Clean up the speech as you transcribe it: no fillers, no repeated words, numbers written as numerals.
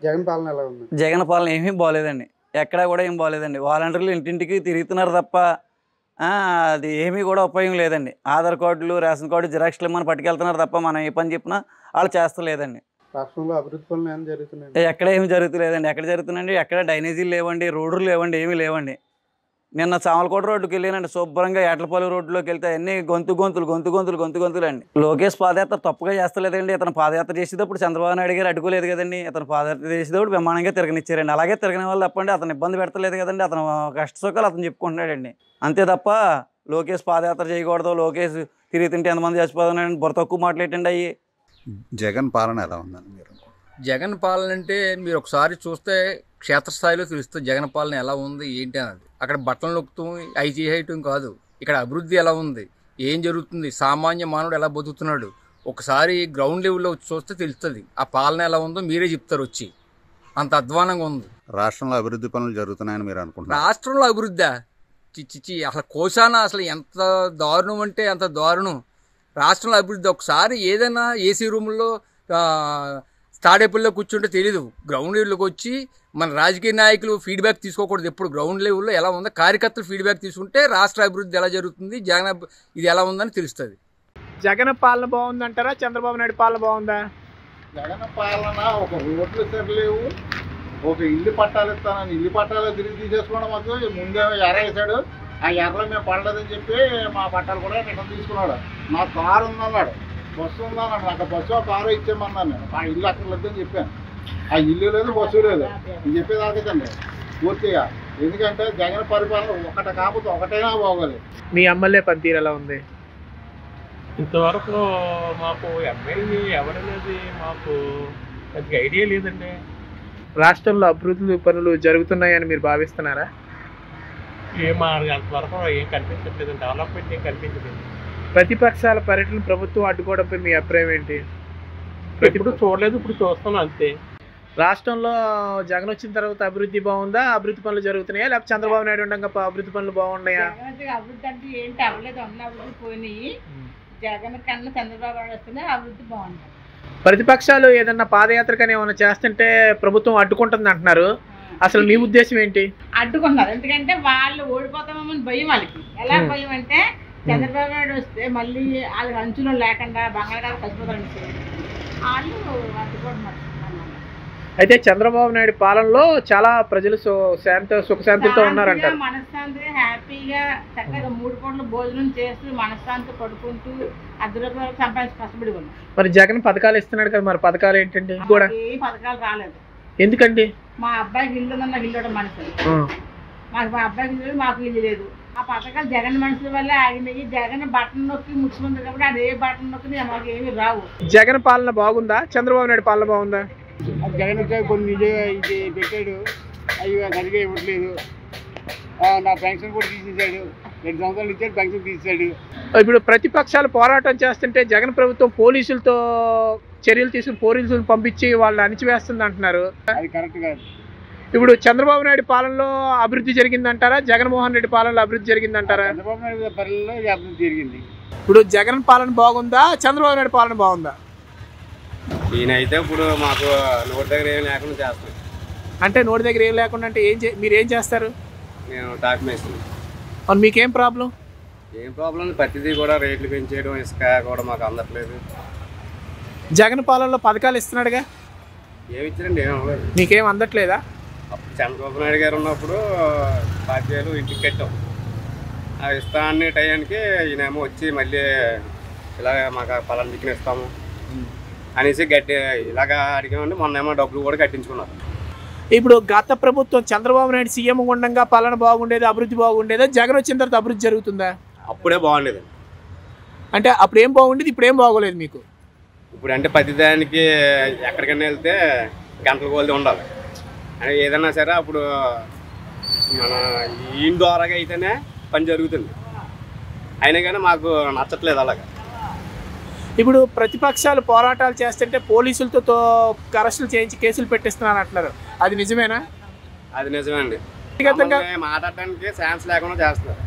జగన్ పాలన ఎలా ఉంది? జగన్ పాలన ఏమీ బాలేదండి. ఎక్కడా కూడా ఏం బాలేదండి. వాలంటీర్లు ఇంటింటికి తిరుగుతున్నారు తప్ప అది ఏమీ కూడా ఉపయోగం లేదండి. ఆధార్ కార్డులు, రేషన్ కార్డు జిరాక్స్‌లు ఇమ్మని పట్టుకెళ్తున్నారు తప్ప మనం ఏ పని చెప్పినా ఆళ్ళు చేస్తలేదండి. రాష్ట్రంలో అభివృద్ధి పనులు ఏమైనా జరుగుతున్నాయండి? ఎక్కడ ఏమి జరుగుతలేదండి. ఎక్కడ జరుగుతున్నాయండి? ఎక్కడ డ్రైనేజీలు లేవండి, రోడ్లు లేవండి, ఏమీ లేవండి. నిన్న సామలకోట రోడ్డుకెళ్ళానండి. శుభ్రంగా ఏట్లపాలెం రోడ్లోకెళ్తే అన్నీ గొంతులండి. లోకేష్ పాదయాత్ర తప్పుగా చేస్తలేదండి. ఇతను పాదయాత్ర చేసేటప్పుడు చంద్రబాబు నాయుడు గారు అడ్డుకోలేదు కదండి. ఇతను పాదయాత్ర చేసేటప్పుడు బ్రహ్మాండంగా తిరగనిచ్చారండి. అలాగే తిరగని వాళ్ళు తప్పండి అతను ఇబ్బంది పెడతలేదు కదండి. అతను కష్ట సుఖాలు అతను చెప్పుకుంటున్నాడండి. అంతే తప్ప లోకేష్ పాదయాత్ర చేయకూడదు, లోకేష్ తిరుగుతుంటే ఎంతమంది చచ్చిపోతున్నాడని బుర్ర తక్కువ మాట్లాడేటండి అయ్యి. జగన్ పాలన ఎలా ఉందని మీరు? జగన్ పాలన అంటే మీరు ఒకసారి చూస్తే క్షేత్రస్థాయిలో తెలుస్తుంది జగన్ పాలన ఎలా ఉంది ఏంటి అన్నది. అక్కడ బట్టలు నొక్కుతాం అవి చేయటం కాదు, ఇక్కడ అభివృద్ధి ఎలా ఉంది, ఏం జరుగుతుంది, సామాన్య మానవుడు ఎలా బతుకుతున్నాడు ఒకసారి గ్రౌండ్ లెవెల్లో వచ్చి చూస్తే తెలుస్తుంది. ఆ పాలన ఎలా ఉందో మీరే చెప్తారు వచ్చి. అంత అధ్వానంగా ఉంది. రాష్ట్రంలో అభివృద్ధి పనులు జరుగుతున్నాయని మీరు అనుకుంటున్నారు? రాష్ట్రంలో అభివృద్ధి చిచ్చి అసలు కోశాన అసలు ఎంత దారుణం అంటే అంత దారుణం. రాష్ట్రంలో అభివృద్ధి ఒకసారి ఏదైనా ఏసీ రూముల్లో తాడేపల్లిలో కూర్చుంటే తెలీదు. గ్రౌండ్ లెవెల్లోకి వచ్చి మన రాజకీయ నాయకులు ఫీడ్బ్యాక్ తీసుకోకూడదు. ఎప్పుడు గ్రౌండ్ లెవెల్లో ఎలా ఉందో కార్యకర్తలు ఫీడ్బ్యాక్ తీసుకుంటే రాష్ట్ర అభివృద్ధి ఎలా జరుగుతుంది, జగన్ ఇది ఎలా ఉందని తెలుస్తుంది. జగన్ పాలన బాగుందంటారా, చంద్రబాబు నాయుడు పాలన బాగుందా? జగన్ పాలన ఒక రోడ్లు సరిలేవు, ఒక ఇల్లు పట్టాలు ఇస్తానని ఇల్లు పట్టాలు తిరిగి తీసేసుకోవడం. మాకు ముందేమో ఎర్ర వేసాడు, ఆ ఎర్రలో మేము పడలేదని చెప్పి మా పట్టాలు కూడా ఇక్కడ తీసుకున్నాడు. నా కారు ఉందన్నాడు, బస్సు ఉందన్నాడు. నాకు బస్సు కారు ఇచ్చేయమన్నాను. నేను ఆ ఇల్లు అక్కడ లేదని చెప్పాను. ఆ ఇల్లు లేదు, బస్సు లేదు. ఇది చెప్పేదాకండి పూర్తిగా. ఎందుకంటే జగన్ పరిపాలన ఒకటి కాకపోతే ఒకటైనా బాగోలేదు. మీ ఎమ్మెల్యే పనితీరు ఎలా ఉంది? ఇంతవరకు మాకు ఎమ్మెల్యే ఎవరనేది మాకు పెద్దగా ఐడియా లేదండి. రాష్ట్రంలో అభివృద్ధి పనులు జరుగుతున్నాయని మీరు భావిస్తున్నారా? అంతవరకు ఏం కనిపించట్లేదు, డెవలప్మెంట్ ఏం కనిపించలేదు. ప్రతిపక్షాల పర్యటన ప్రభుత్వం అడ్డుకోవడంపై మీ అభిప్రాయం ఏంటి? ఇప్పుడు చూడలేదు, ఇప్పుడు చూస్తాను అంతే. రాష్ట్రంలో జగన్ వచ్చిన తర్వాత అభివృద్ధి బాగుందా, అభివృద్ధి పనులు జరుగుతున్నాయా, లేకపోతే చంద్రబాబు నాయుడు ఉండగా అభివృద్ధి పనులు బాగున్నాయా? అభివృద్ధి అంటే ఏంటి అవ్వలేదు, అన్న అభివృద్ధి పోయినాయి. జగన్ కన్నా చంద్రబాబు నాయుడు వస్తేనే అభివృద్ధి బాగుంటుంది. ప్రతిపక్షాలు ఏదన్నా పాదయాత్ర కానీ ఏమైనా చేస్తుంటే ప్రభుత్వం అడ్డుకుంటుంది అంటున్నారు. అసలు మీ ఉద్దేశం ఏంటి? అడ్డుకుంటున్నారు ఎందుకంటే వాళ్ళు ఓడిపోతామని భయం. వాళ్ళకి ఎలా భయం అంటే చంద్రబాబు నాయుడు వస్తే మళ్ళీ వాళ్ళకి అంచులో లేకుండా బంగాళాలు కలిసిపోతారని వాళ్ళు అడ్డుకుంటున్నారు. అయితే చంద్రబాబు నాయుడు పాలనలో చాలా ప్రజలు సుఖశాంతితో ఉన్నారంటారు. మనశ్శాంతిగా హ్యాపీగా చక్కగా 3 పూటలు భోజనం చేస్తూ మనశ్శాంతి పడుకుంటూ ₹10 సంపాదించి కష్టపడి ఉన్నాం. మరి జగన్ పథకాలు ఇస్తున్నాడు కదా, మరి పథకాలు ఏంటండి? కూడా ఏ పథకాలు రాలేదు. ఎందుకండి? మా అబ్బాయికి ఇల్లు ఉందన్న ఇల్లు ఇవ్వడం మనుషులు, మాకు మా అబ్బాయికి ఇల్లు, మాకు ఇల్లు లేదు. ఆ పథకాలు జగన్ మనుషుల వల్లే ఆగినాయి. జగన్ బటన్ నొక్కి ముఖ్యమంత్రి కాబట్టి అది ఏ బటన్ నొక్కి మాకు ఏమి రావు. జగన్ పాలన బాగుందా, చంద్రబాబు నాయుడు పాలన బాగుందా? జగన్ కొన్ని ఇది పెట్టాడు, అవి సరిగా ఇవ్వట్లేదు. నా పెన్షన్ కూడా తీసేసాడు, 2 సంవత్సరాలు ఇచ్చాడు, పెన్షన్ తీసేసాడు. ఇప్పుడు ప్రతిపక్షాలు పోరాటం చేస్తుంటే జగన్ ప్రభుత్వం పోలీసులతో చర్యలు తీసుకుని పోలీసులు పంపించి వాళ్ళని అణిచివేస్తుంది అంటున్నారు. అది కరెక్ట్ కాదు. ఇప్పుడు చంద్రబాబు నాయుడు పాలనలో అభివృద్ధి జరిగిందంటారా, జగన్మోహన్ రెడ్డి పాలనలో అభివృద్ధి జరిగిందంటారా? చంద్రబాబు నాయుడు పరిపాలనలో అభివృద్ధి జరిగింది. ఇప్పుడు జగన్ పాలన బాగుందా, చంద్రబాబు నాయుడు పాలన బాగుందా? ఈయనైతే ఇప్పుడు మాకు నోటి దగ్గర ఏం లేకుండా చేస్తాం. అంటే నోటి దగ్గర ఏం లేకుండా అంటే మీరు ఏం చేస్తారు? నేను డాక్యుమెంట్స్. మీకేం ప్రాబ్లం? ఏం ప్రాబ్లం, ప్రతిదీ కూడా రేట్లు పెంచేయడం, ఇసుక కూడా మాకు అందట్లేదు. జగన్ పాలనలో పథకాలు ఇస్తున్నాడుగా, ఏమి ఇచ్చారండి? ఏం అవ్వలేదు. మీకేం అందట్లేదా? అప్పుడు చంద్రబాబు నాయుడు గారు ఉన్నప్పుడు 10,000 ఇంటికి కట్టాం. ఆ ఇస్తాన్ని టయానికి ఈయనేమో వచ్చి మళ్ళీ ఇలాగ మాకు పలానా దిక్కున ఇస్తాము అనేసి ఇలాగ అడిగామండి. మొన్నేమో డబ్బులు కూడా కట్టించుకున్నారు. ఇప్పుడు గత ప్రభుత్వం చంద్రబాబు నాయుడు సీఎం ఉండగా పాలన బాగుండేది, అభివృద్ధి బాగుండేదా? జగన్ వచ్చిన తర్వాత అభివృద్ధి జరుగుతుందా? అప్పుడే బాగుండేది. అంటే అప్పుడు ఏం బాగుండేది, ఇప్పుడు ఏం బాగోలేదు మీకు? ఇప్పుడు అంటే ప్రతిదానికి ఎక్కడికైనా వెళ్తే గంటల కొలది ఉండాలి. అంటే ఏదైనా సరే అప్పుడు మన ఈయన ద్వారాగా అయితేనే పని జరుగుతుంది. అయినా కానీ మాకు నచ్చట్లేదు అలాగా. ఇప్పుడు ప్రతిపక్షాలు పోరాటాలు చేస్తుంటే పోలీసులతో అరెస్టులు చేయించి కేసులు పెట్టిస్తున్నారు అంటున్నారు. అది నిజమేనా? అది నిజమే అండి. మాట్లాడడానికి ఛాన్స్ లేకుండా చేస్తున్నారు.